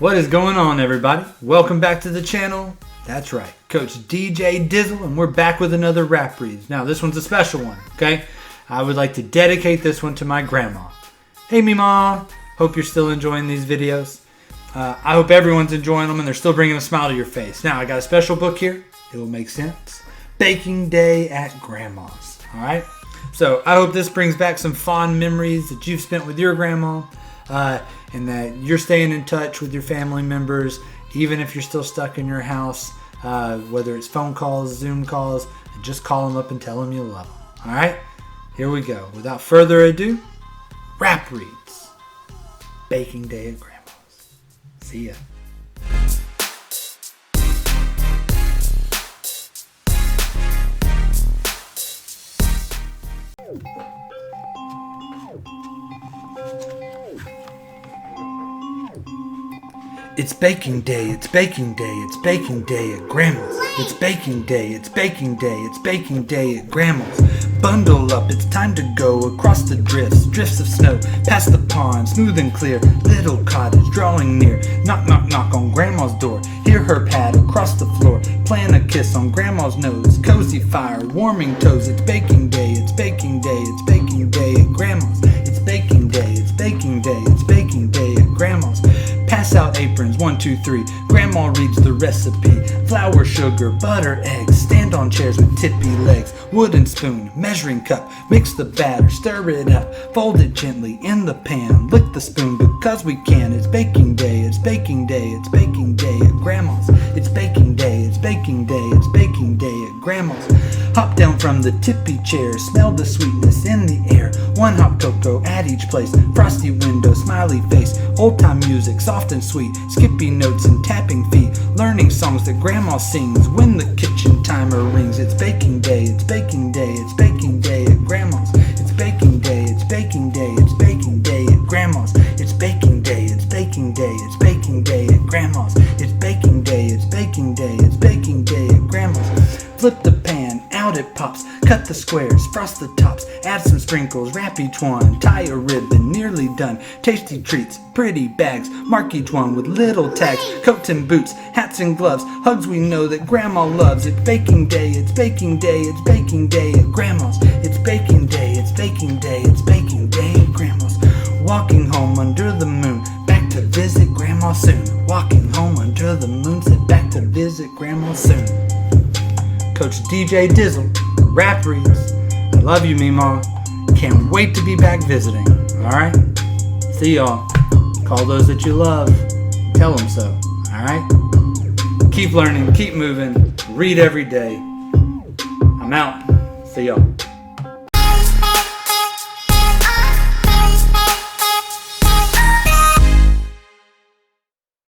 What is going on, everybody? Welcome back to the channel. That's right, Coach DJ Dizzle, and we're back with another rap reads. Now, this one's a special one, okay? I would like to dedicate this one to my grandma. Hey, Me-Maw. Hope you're still enjoying these videos. I hope everyone's enjoying them and they're still bringing a smile to your face. Now, I got a special book here. It will make sense. Baking Day at Grandma's, all right? So I hope this brings back some fond memories that you've spent with your grandma, and that you're staying in touch with your family members, even if you're still stuck in your house, whether it's phone calls, Zoom calls, and just call them up and tell them you love them. All right, here we go. Without further ado, rap reads. Baking Day at Grandma's. See ya. It's baking day, it's baking day, it's baking day at Grandma's. It's baking day, it's baking day, it's baking day at Grandma's. Bundle up, it's time to go across the drifts of snow, past the pond, smooth and clear, little cottage drawing near. Knock, knock, knock on Grandma's door, hear her pad across the floor, plant a kiss on Grandma's nose, cozy fire, warming toes. It's baking day, it's baking day, it's baking day at Grandma's. It's baking day, it's baking day, it's baking day at Grandma's. Pass out aprons, 1, 2, 3. Grandma reads the recipe. Flour, sugar, butter, eggs. Stand on chairs with tippy legs. Wooden spoon, measuring cup. Mix the batter, stir it up. Fold it gently in the pan. Lick the spoon because we can. It's baking day, it's baking day, it's baking day at Grandma's. It's baking day, it's baking day, it's baking day at Grandma's. Hop down from the tippy chair. Smell the sweetness in the air. One hot cocoa at each place. Frosty window, smiley face. Old time music, soft and sweet, skippy notes and tapping feet, learning songs that Grandma sings when the kitchen timer rings. It's baking day, it's baking day, it's baking day at Grandma's. It's baking day, it's baking day, it's baking day at Grandma's. It's baking day, it's baking day, it's baking day at Grandma's. It's baking day, it's baking day, it's baking day at Grandma's. Flip the pan, out it pops, cut the squares, frost the tops, add some sprinkles, wrap each one, tie a ribbon, nearly done. Tasty treats, pretty bags, mark each one with little tags, coats and boots, hats and gloves, hugs we know that Grandma loves. It's baking day, it's baking day, it's baking day at Grandma's. It's baking day, it's baking day, it's baking day at Grandma's. Walking home under the moon, back to visit Grandma soon. Walking home under the moon, said back to visit Grandma soon. Coach DJ Dizzle, rap reads. I love you, Me-Maw. Can't wait to be back visiting. Alright? See y'all. Call those that you love. Tell them so. Alright? Keep learning, keep moving. Read every day. I'm out. See y'all.